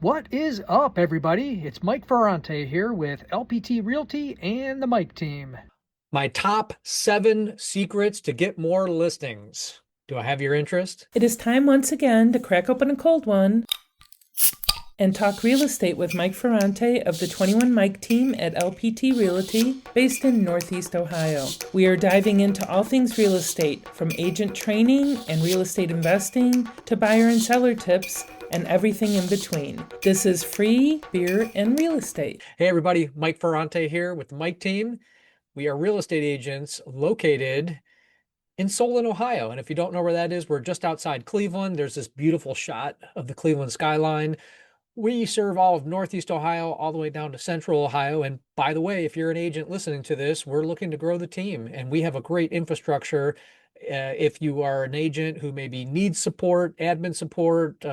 What is up, everybody? It's Mike Ferrante here with LPT Realty and the Mike team. My top 7 secrets to get more listings. Do I have your interest? It is time once again to crack open a cold one and talk real estate with Mike Ferrante of the 21 Mike team at LPT Realty, based in Northeast Ohio. We are diving into all things real estate, from agent training and real estate investing to buyer and seller tips and everything in between. This is free beer and real estate. Hey everybody, Mike Ferrante here with the Mike team. We are real estate agents located in Solon, Ohio. And if you don't know where that is, we're just outside Cleveland. There's this beautiful shot of the Cleveland skyline. We serve all of Northeast Ohio, all the way down to Central Ohio. And by the way, if you're an agent listening to this, we're looking to grow the team, and we have a great infrastructure. If you are an agent who maybe needs support, admin support,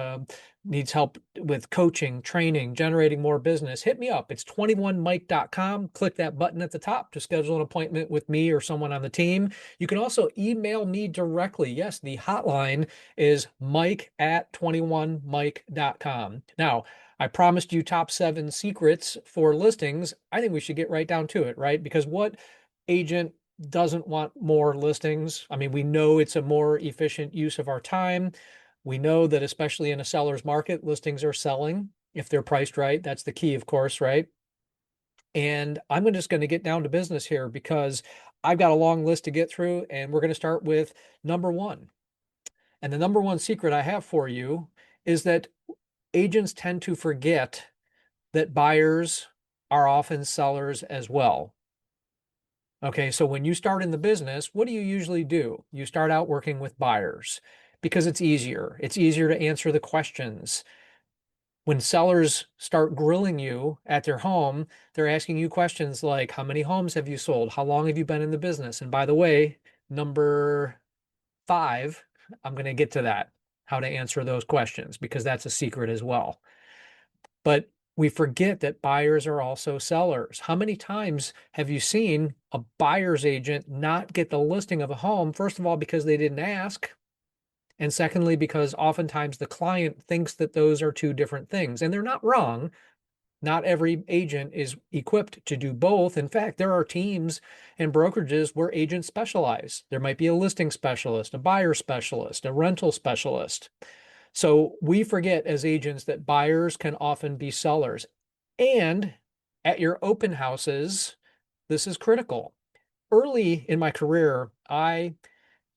needs help with coaching, training, generating more business, hit me up. It's 21mike.com. Click that button at the top to schedule an appointment with me or someone on the team. You can also email me directly. Yes, the hotline is mike@21mike.com. Now, I promised you top 7 secrets for listings. I think we should get right down to it, right? Because what agent doesn't want more listings? I mean, we know it's a more efficient use of our time. We know that especially in a seller's market, listings are selling if they're priced right. That's the key, of course, right? And I'm just going to get down to business here because I've got a long list to get through, and we're going to start with number 1. And the number 1 secret I have for you is that agents tend to forget that buyers are often sellers as well. Okay, so when you start in the business, what do you usually do? You start out working with buyers because it's easier. It's easier to answer the questions. When sellers start grilling you at their home, they're asking you questions like, how many homes have you sold? How long have you been in the business? And by the way, number 5, I'm going to get to that, how to answer those questions, because that's a secret as well. But we forget that buyers are also sellers. How many times have you seen a buyer's agent not get the listing of a home? First of all, because they didn't ask. And secondly, because oftentimes the client thinks that those are 2 different things. And they're not wrong. Not every agent is equipped to do both. In fact, there are teams and brokerages where agents specialize. There might be a listing specialist, a buyer specialist, a rental specialist. So we forget as agents that buyers can often be sellers. And at your open houses, this is critical. Early in my career, I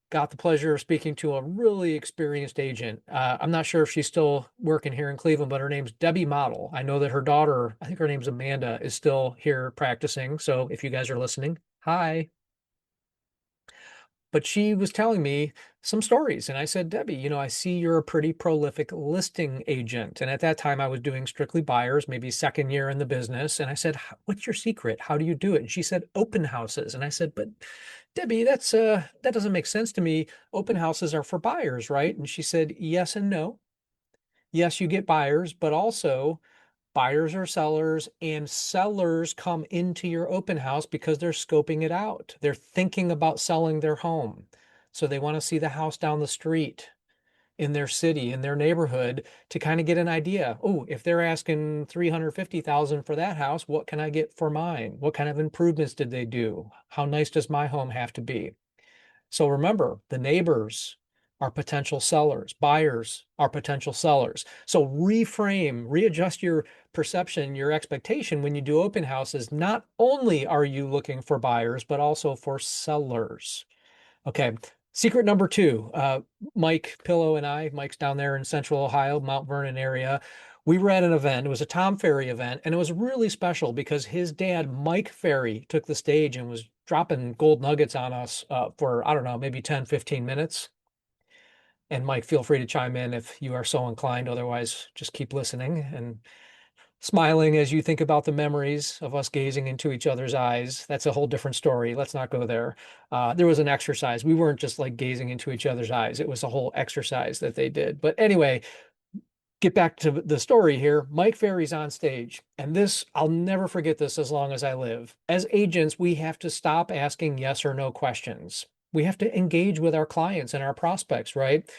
got the pleasure of speaking to a really experienced agent. I'm not sure if she's still working here in Cleveland, but her name's Debbie Model. I know that her daughter, I think her name's Amanda, is still here practicing. So if you guys are listening, hi. But she was telling me some stories. And I said, Debbie, I see you're a pretty prolific listing agent. And at that time, I was doing strictly buyers, maybe second year in the business. And I said, what's your secret? How do you do it? And she said, open houses. And I said, but Debbie, that doesn't make sense to me. Open houses are for buyers, right? And she said, yes and no. Yes, you get buyers, but also buyers are sellers, and sellers come into your open house because they're scoping it out. They're thinking about selling their home. So they want to see the house down the street in their city, in their neighborhood, to kind of get an idea. Oh, if they're asking $350,000 for that house, what can I get for mine? What kind of improvements did they do? How nice does my home have to be? So remember, the neighbors are potential sellers. Buyers are potential sellers. So readjust your perception, your expectation when you do open houses. Not only are you looking for buyers, but also for sellers. Okay. Secret number 2, Mike Pillow and Mike's down there in Central Ohio, Mount Vernon area. We were at an event. It was a Tom Ferry event, and it was really special because his dad, Mike Ferry, took the stage and was dropping gold nuggets on us for, I don't know, maybe 10, 15 minutes. And Mike, feel free to chime in if you are so inclined. Otherwise, just keep listening and smiling as you think about the memories of us gazing into each other's eyes. That's a whole different story. Let's not go there. There was an exercise. We weren't just like gazing into each other's eyes. It was a whole exercise that they did. But anyway, get back to the story here. Mike Ferry's on stage, and this, I'll never forget this as long as I live. As agents, we have to stop asking yes or no questions. We have to engage with our clients and our prospects, right?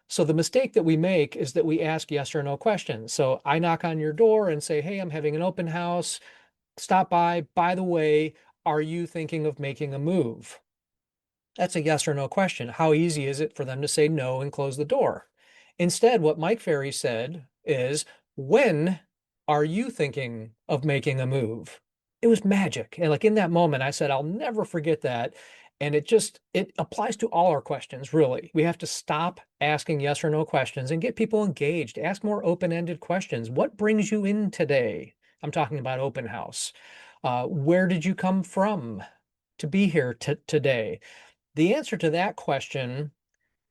So the mistake that we make is that we ask yes or no questions. So I knock on your door and say, hey, I'm having an open house. Stop by. By the way, are you thinking of making a move? That's a yes or no question. How easy is it for them to say no and close the door? Instead, what Mike Ferry said is, when are you thinking of making a move? It was magic. And like in that moment, I said, I'll never forget that. And it applies to all our questions, really. We have to stop asking yes or no questions and get people engaged. Ask more open-ended questions. What brings you in today? I'm talking about open house. Where did you come from to be here today? The answer to that question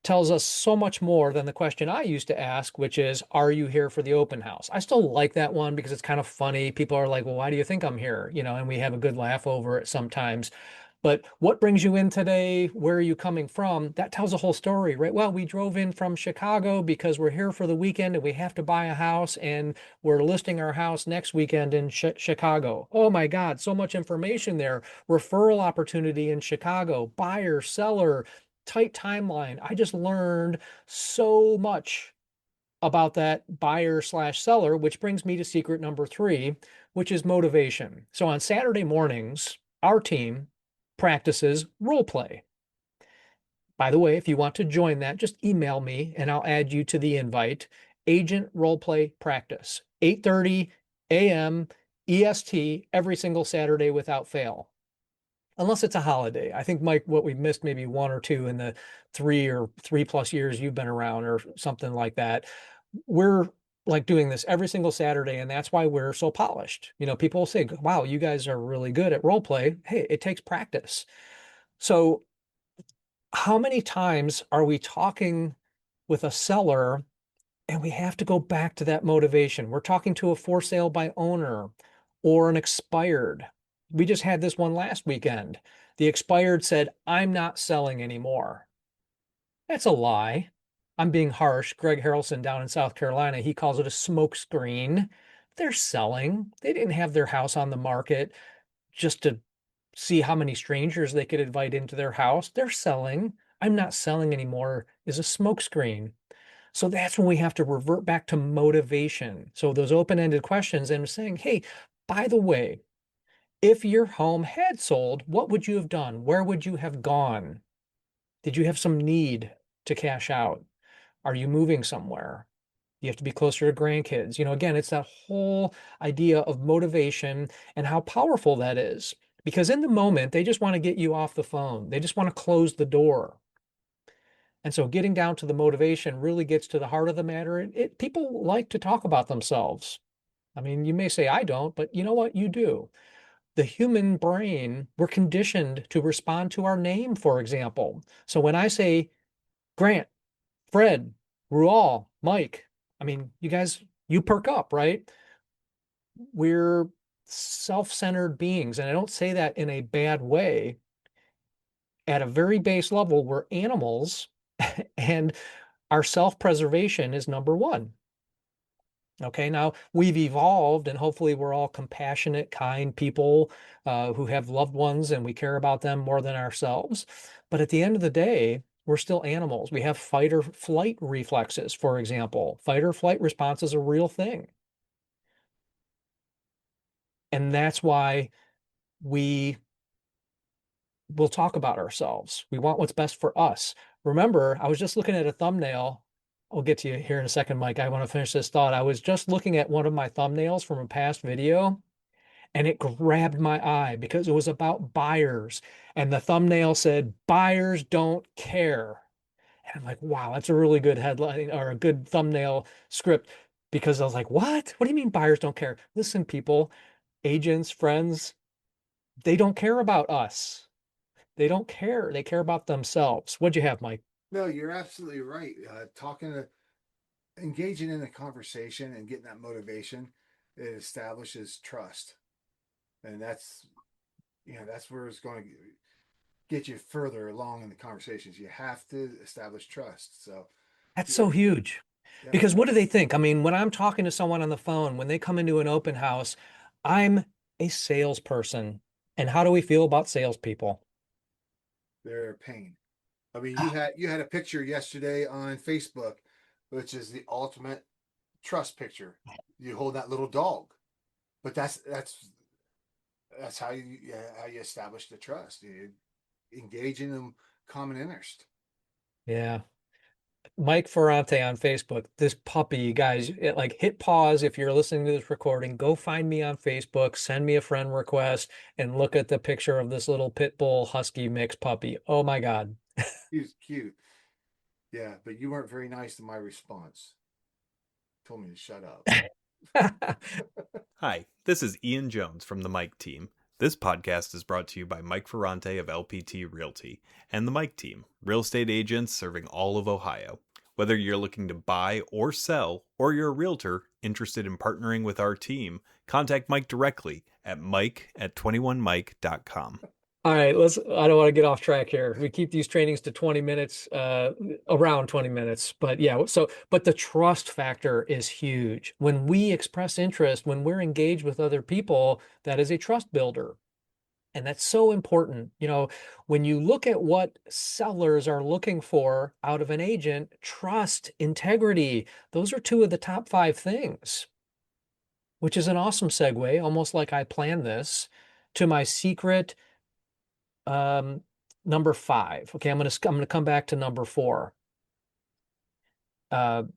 tells us so much more than the question I used to ask, which is, are you here for the open house? I still like that one because it's kind of funny. People are like, well, why do you think I'm here? And we have a good laugh over it sometimes. But what brings you in today? Where are you coming from? That tells a whole story, right? Well, we drove in from Chicago because we're here for the weekend and we have to buy a house, and we're listing our house next weekend in Chicago. Oh my God, so much information there. Referral opportunity in Chicago, buyer, seller, tight timeline. I just learned so much about that buyer slash seller, which brings me to secret number 3, which is motivation. So on Saturday mornings, our team practices role play. By the way, if you want to join that, just email me and I'll add you to the invite. Agent role play practice, 8:30 a.m. EST every single Saturday without fail. Unless it's a holiday. I think, Mike, what we missed maybe 1 or 2 in the 3+ years you've been around or something like that. We're like doing this every single Saturday, and that's why we're so polished. People say, wow, you guys are really good at role play. Hey, it takes practice. So how many times are we talking with a seller and we have to go back to that motivation? We're talking to a for sale by owner or an expired. We just had this one last weekend. The expired said, I'm not selling anymore. That's a lie. I'm being harsh. Greg Harrelson down in South Carolina, he calls it a smoke screen. They're selling. They didn't have their house on the market just to see how many strangers they could invite into their house. They're selling. I'm not selling anymore is a smokescreen. So that's when we have to revert back to motivation. So those open-ended questions and saying, hey, by the way, if your home had sold, what would you have done? Where would you have gone? Did you have some need to cash out? Are you moving somewhere? You have to be closer to grandkids. Again, it's that whole idea of motivation and how powerful that is. Because in the moment, they just want to get you off the phone. They just want to close the door. And so getting down to the motivation really gets to the heart of the matter. People like to talk about themselves. I mean, you may say I don't, but you know what? You do. The human brain, we're conditioned to respond to our name, for example. So when I say Grant, Fred, Rual, Mike, I mean, you guys, you perk up, right? We're self-centered beings. And I don't say that in a bad way. At a very base level, we're animals and our self-preservation is number one. Okay, now we've evolved and hopefully we're all compassionate, kind people who have loved ones and we care about them more than ourselves. But at the end of the day, we're still animals. We have fight or flight reflexes, for example. Fight or flight response is a real thing. And that's why we will talk about ourselves. We want what's best for us. Remember, I was just looking at a thumbnail. I'll get to you here in a second, Mike. I want to finish this thought. I was just looking at one of my thumbnails from a past video, and it grabbed my eye because it was about buyers. And the thumbnail said, buyers don't care. And I'm like, wow, that's a really good headline or a good thumbnail script, because I was like, what? What do you mean buyers don't care? Listen, people, agents, friends, they don't care about us. They don't care. They care about themselves. What'd you have, Mike? No, you're absolutely right. Engaging in a conversation and getting that motivation, it establishes trust, and that's where it's going to get you further along in the conversations. You have to establish trust. So, That's yeah, so huge. yeah, Because what do they think? I mean, when I'm talking to someone on the phone, when they come into an open house, I'm a salesperson. And how do we feel about salespeople? they're a pain. I mean, you had a picture yesterday on Facebook which is the ultimate trust picture. You hold that little dog, but that's how you establish the trust. You engage in them common interest. Yeah. Mike Ferrante on Facebook, this puppy, you guys, like hit pause if you're listening to this recording, go find me on Facebook, send me a friend request, and look at the picture of this little pit bull husky mix puppy. Oh my God. He's cute. Yeah, but you weren't very nice to my response. Told me to shut up. Hi, this is Ian Jones from the Mike team. This podcast is brought to you by Mike Ferrante of LPT Realty and the Mike team, real estate agents serving all of Ohio. Whether you're looking to buy or sell, or you're a realtor interested in partnering with our team, contact Mike directly at mike@21mike.com. All right, I don't want to get off track here. We keep these trainings to 20 minutes, around 20 minutes. But yeah, but the trust factor is huge. When we express interest, when we're engaged with other people, that is a trust builder. And that's so important. You know, when you look at what sellers are looking for out of an agent, trust, integrity, those are two of the top 5 things, which is an awesome segue, almost like I planned this, to my secret number 5. Okay, I'm gonna come back to number 4. The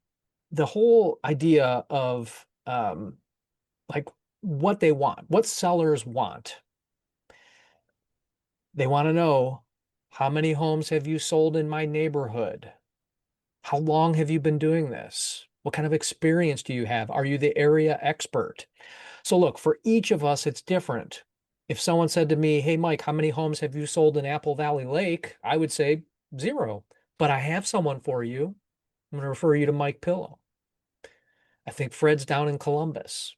whole idea of like what they want, what sellers want. They want to know, how many homes have you sold in my neighborhood? How long have you been doing this? What kind of experience do you have? Are you the area expert? So look, for each of us, it's different. If someone said to me, hey, Mike, how many homes have you sold in Apple Valley Lake? I would say 0. But I have someone for you. I'm going to refer you to Mike Pillow. I think Fred's down in Columbus,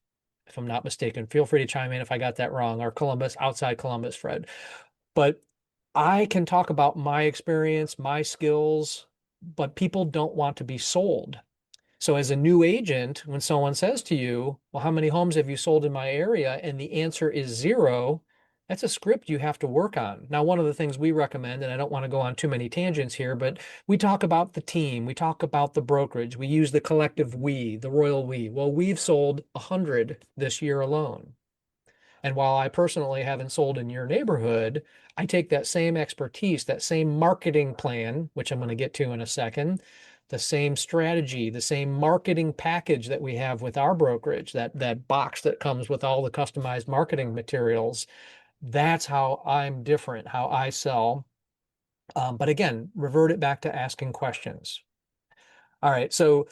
if I'm not mistaken. Feel free to chime in if I got that wrong, or Columbus, outside Columbus, Fred. But I can talk about my experience, my skills, but people don't want to be sold. So as a new agent, when someone says to you, well, how many homes have you sold in my area? And the answer is 0, that's a script you have to work on. Now, one of the things we recommend, and I don't want to go on too many tangents here, but we talk about the team, we talk about the brokerage, we use the collective we, the royal we. Well, we've sold 100 this year alone. And while I personally haven't sold in your neighborhood, I take that same expertise, that same marketing plan, which I'm going to get to in a second, the same strategy, the same marketing package that we have with our brokerage, that box that comes with all the customized marketing materials. That's how I'm different, how I sell. But again, revert it back to asking questions. All right, so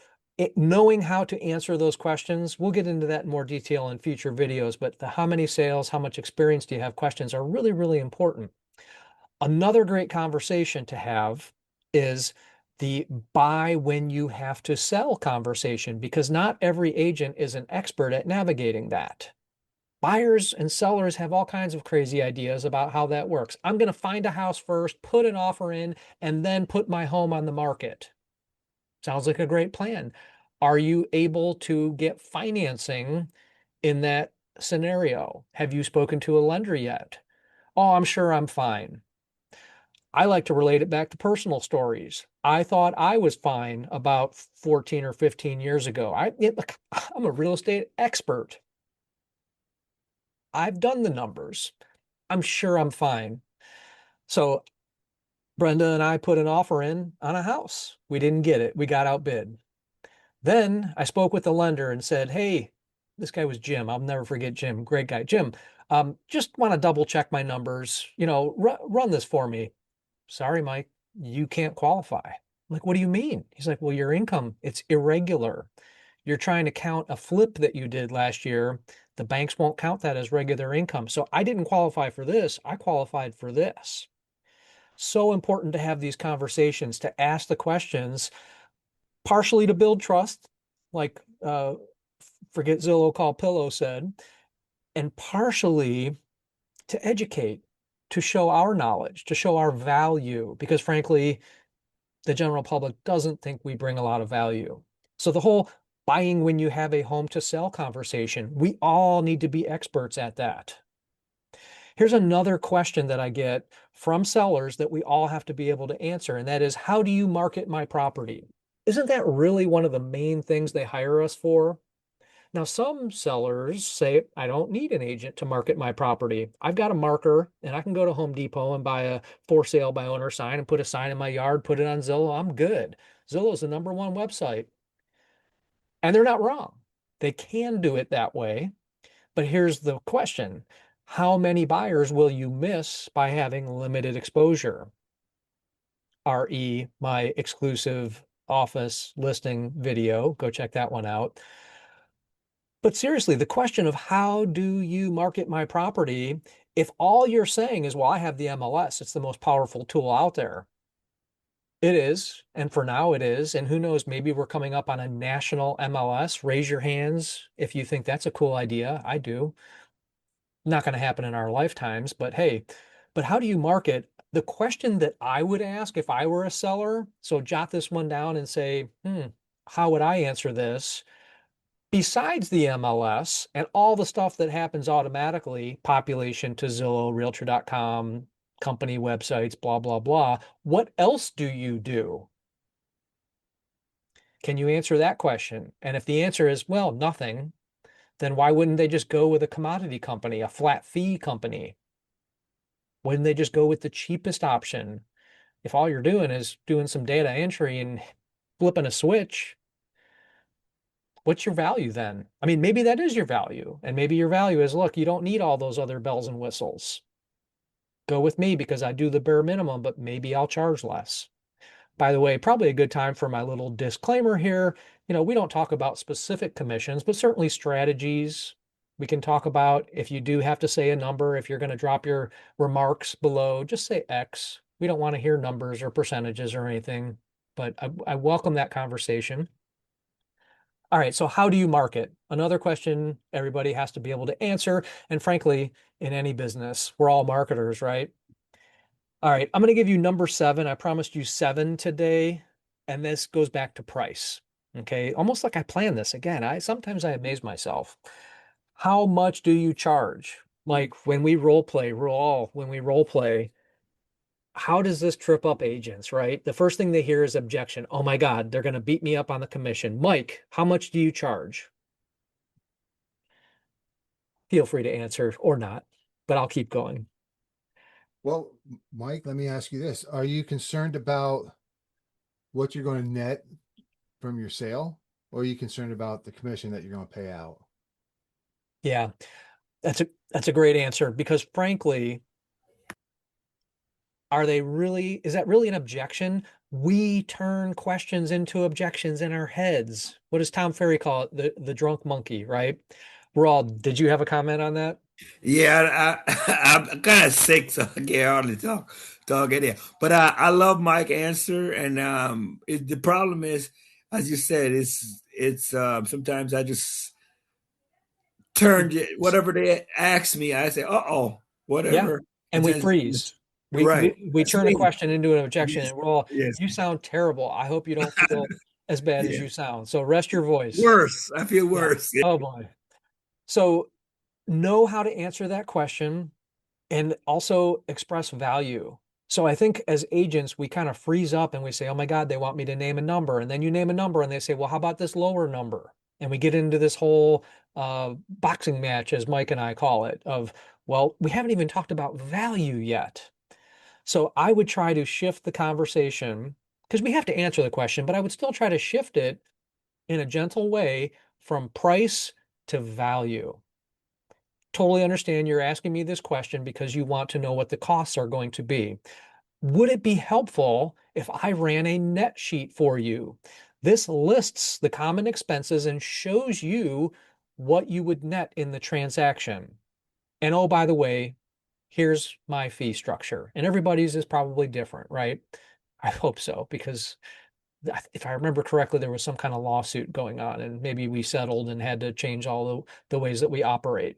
knowing how to answer those questions, we'll get into that in more detail in future videos, but the how many sales, how much experience do you have questions are really, really important. Another great conversation to have is the buy when you have to sell conversation, because not every agent is an expert at navigating that. Buyers and sellers have all kinds of crazy ideas about how that works. I'm going to find a house first, put an offer in, and then put my home on the market. Sounds like a great plan. Are you able to get financing in that scenario? Have you spoken to a lender yet? Oh, I'm sure I'm fine. I like to relate it back to personal stories. I thought I was fine about 14 or 15 years ago. I'm a real estate expert. I've done the numbers. I'm sure I'm fine. So Brenda and I put an offer in on a house. We didn't get it. We got outbid. Then I spoke with the lender and said, hey, this guy was Jim. I'll never forget Jim. Great guy. Jim, just want to double check my numbers. You know, run this for me. Sorry, Mike, you can't qualify. I'm like, what do you mean? He's like, well, your income, it's irregular. You're trying to count a flip that you did last year. The banks won't count that as regular income. So I didn't qualify for this. I qualified for this. So important to have these conversations, to ask the questions, partially to build trust, like forget Zillow, call Pillow said, and partially to educate, to show our knowledge, to show our value, because frankly, the general public doesn't think we bring a lot of value. So the whole buying when you have a home to sell conversation, we all need to be experts at that. Here's another question that I get from sellers that we all have to be able to answer, and that is, how do you market my property? Isn't that really one of the main things they hire us for? Now, some sellers say, I don't need an agent to market my property. I've got a marker and I can go to Home Depot and buy a for sale by owner sign and put a sign in my yard, put it on Zillow. I'm good. Zillow is the #1 website. And they're not wrong. They can do it that way. But here's the question. How many buyers will you miss by having limited exposure? RE, my exclusive office listing video. Go check that one out. But seriously, the question of how do you market my property, if all you're saying is, well, I have the MLS, it's the most powerful tool out there. It is, and for now it is, and who knows, maybe we're coming up on a national MLS. Raise your hands if you think that's a cool idea. I do. Not going to happen in our lifetimes, but hey, but how do you market? The question that I would ask if I were a seller, so jot this one down and say, how would I answer this? Besides the MLS and all the stuff that happens automatically, population to Zillow, Realtor.com, company websites, blah, blah, blah, what else do you do? Can you answer that question? And if the answer is, well, nothing, then why wouldn't they just go with a commodity company, a flat fee company? Wouldn't they just go with the cheapest option? If all you're doing is doing some data entry and flipping a switch, what's your value then? I mean, maybe that is your value. And maybe your value is, look, you don't need all those other bells and whistles. Go with me because I do the bare minimum, but maybe I'll charge less. By the way, probably a good time for my little disclaimer here. We don't talk about specific commissions, but certainly strategies we can talk about. If you do have to say a number, if you're going to drop your remarks below, just say X. We don't want to hear numbers or percentages or anything, but I welcome that conversation. All right, so how do you market? Another question everybody has to be able to answer. And frankly, in any business, we're all marketers, right? All right, I'm going to give you number 7. I promised you 7 today, and this goes back to price. Okay, almost like I planned this. Again, sometimes I amaze myself. How much do you charge? Like when we role play, how does this trip up agents, right? The first thing they hear is objection. Oh my God, they're going to beat me up on the commission. Mike, how much do you charge? Feel free to answer or not, but I'll keep going. Well, Mike, let me ask you this. Are you concerned about what you're going to net from your sale, or are you concerned about the commission that you're going to pay out? Yeah, that's a great answer because frankly, is that really an objection? We turn questions into objections in our heads. What does Tom Ferry call it? The drunk monkey, right? Did you have a comment on that? Yeah, I'm kind of sick, so I can't hardly talk in there. But I love Mike's answer, and the problem is, as you said, it's sometimes I just whatever they ask me, I say, "Uh-oh, Yeah, whatever," and we sometimes freeze. We right. we, we That's turn a me. question into an objection, Yes, and we're all, yes, you sound terrible. I hope you don't feel as bad as yeah. you sound. So rest your voice. Worse. I feel Yeah. worse. Oh boy. So know how to answer that question and also express value. So I think as agents, we kind of freeze up and we say, oh my God, they want me to name a number. And then you name a number and they say, well, how about this lower number? And we get into this whole boxing match, as Mike and I call it, of, well, we haven't even talked about value yet. So I would try to shift the conversation because we have to answer the question, but I would still try to shift it in a gentle way from price to value. Totally understand you're asking me this question because you want to know what the costs are going to be. Would it be helpful if I ran a net sheet for you? This lists the common expenses and shows you what you would net in the transaction. And oh, by the way, here's my fee structure. And everybody's is probably different, right? I hope so, because if I remember correctly, there was some kind of lawsuit going on and maybe we settled and had to change all the ways that we operate.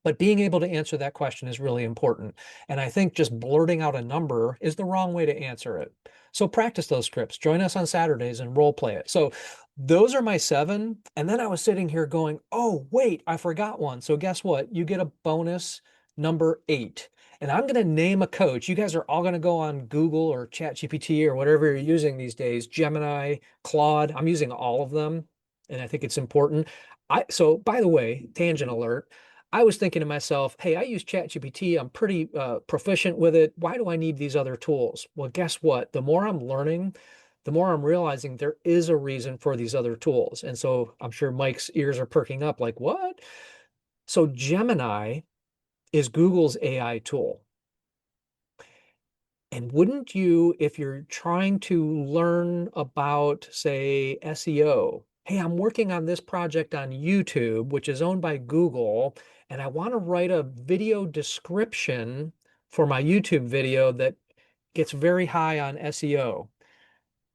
But being able to answer that question is really important. And I think just blurting out a number is the wrong way to answer it. So practice those scripts. Join us on Saturdays and role play it. So those are my 7. And then I was sitting here going, oh, wait, I forgot one. So guess what? You get a bonus number 8. And I'm going to name a coach. You guys are all going to go on Google or ChatGPT or whatever you're using these days, Gemini, Claude. I'm using all of them, and I think it's important. So by the way, tangent alert, I was thinking to myself, hey, I use ChatGPT. I'm pretty proficient with it. Why do I need these other tools? Well, guess what? The more I'm learning, the more I'm realizing there is a reason for these other tools. And so I'm sure Mike's ears are perking up like, what? So Gemini is Google's AI tool. And wouldn't you, if you're trying to learn about, say, SEO, hey, I'm working on this project on YouTube, which is owned by Google, and I want to write a video description for my YouTube video that gets very high on SEO.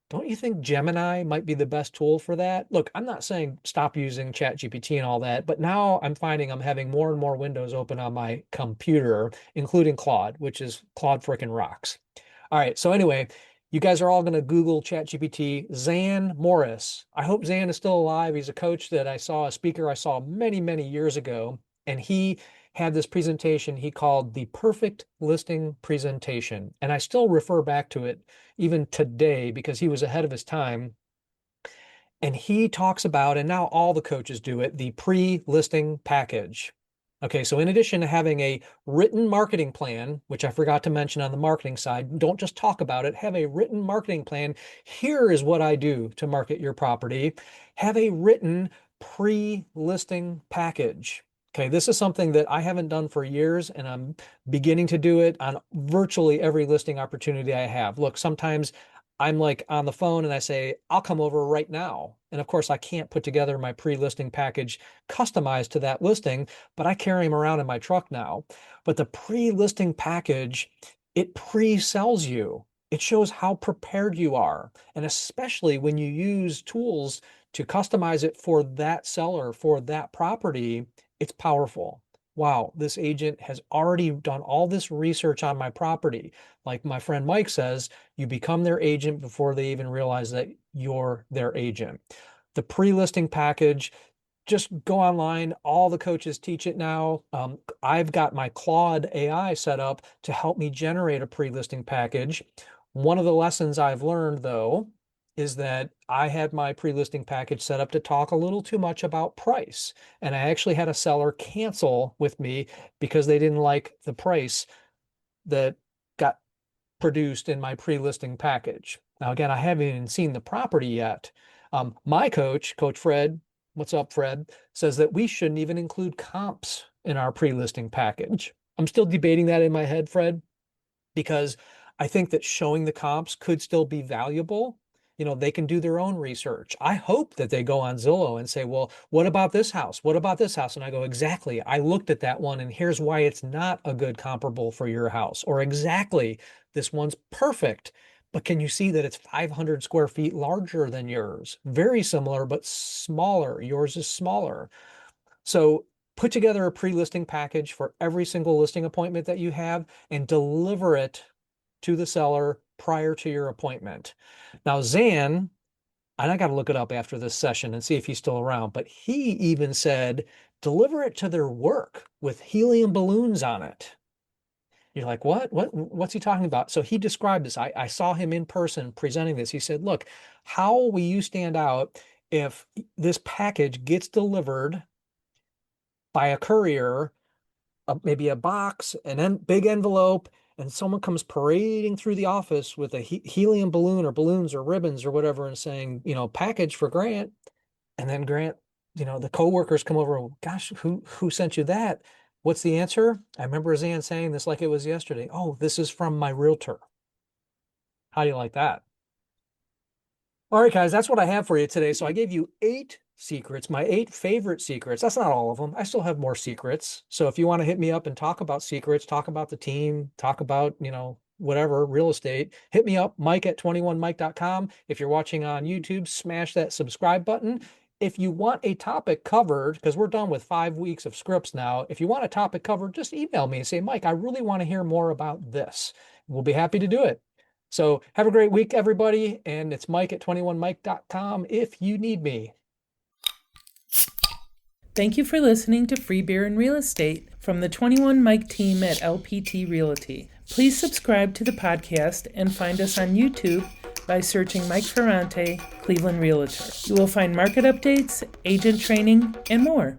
Don't you think Gemini might be the best tool for that? Look, I'm not saying stop using ChatGPT and all that, but now I'm finding I'm having more and more windows open on my computer, including Claude, which is Claude frickin' rocks. All right, so anyway, you guys are all going to Google ChatGPT. Zan Morris. I hope Zan is still alive. He's a coach that I saw, a speaker I saw many, many years ago, and he had this presentation he called the perfect listing presentation. And I still refer back to it even today because he was ahead of his time. And he talks about, and now all the coaches do it, the pre-listing package. Okay, so in addition to having a written marketing plan, which I forgot to mention on the marketing side, don't just talk about it, have a written marketing plan. Here is what I do to market your property. Have a written pre-listing package. Okay, this is something that I haven't done for years, and I'm beginning to do it on virtually every listing opportunity I have. Look, sometimes I'm like on the phone and I say, I'll come over right now. And of course, I can't put together my pre-listing package customized to that listing, but I carry them around in my truck now. But the pre-listing package, it pre-sells you. It shows how prepared you are. And especially when you use tools to customize it for that seller, for that property, it's powerful. Wow, this agent has already done all this research on my property. Like my friend Mike says, you become their agent before they even realize that you're their agent. The pre-listing package, just go online. All the coaches teach it now. I've got my Claude AI set up to help me generate a pre-listing package. One of the lessons I've learned, though, is that I had my pre-listing package set up to talk a little too much about price. And I actually had a seller cancel with me because they didn't like the price that got produced in my pre-listing package. Now, again, I haven't even seen the property yet. My coach, Coach Fred, what's up, Fred, says that we shouldn't even include comps in our pre-listing package. I'm still debating that in my head, Fred, because I think that showing the comps could still be valuable. You know, they can do their own research. I hope that they go on Zillow and say, well, what about this house? What about this house? And I go, exactly. I looked at that one and here's why it's not a good comparable for your house. Or exactly, this one's perfect. But can you see that it's 500 square feet larger than yours? Very similar, but smaller. Yours is smaller. So put together a pre-listing package for every single listing appointment that you have and deliver it to the seller prior to your appointment. Now, Zan, and I got to look it up after this session and see if he's still around, but he even said, deliver it to their work with helium balloons on it. You're like, what's he talking about? So he described this. I saw him in person presenting this. He said, look, how will you stand out if this package gets delivered by a courier, maybe a box, big envelope, and someone comes parading through the office with a helium balloon or balloons or ribbons or whatever and saying, you know, package for Grant. And then Grant, you know, the coworkers come over, gosh, who sent you that? What's the answer? I remember Zan saying this like it was yesterday. Oh, this is from my realtor. How do you like that? All right, guys, that's what I have for you today. So I gave you 8 secrets, my 8 favorite secrets. That's not all of them. I still have more secrets. So if you want to hit me up and talk about secrets, talk about the team, talk about, you know, whatever, real estate, hit me up, Mike at 21mike.com. If you're watching on YouTube, smash that subscribe button. If you want a topic covered, because we're done with 5 weeks of scripts now, if you want a topic covered, just email me and say, Mike, I really want to hear more about this. We'll be happy to do it. So have a great week, everybody. And it's Mike at 21mike.com if you need me. Thank you for listening to Free Beer and Real Estate from the 21 Mike team at LPT Realty. Please subscribe to the podcast and find us on YouTube by searching Mike Ferrante, Cleveland Realtor. You will find market updates, agent training, and more.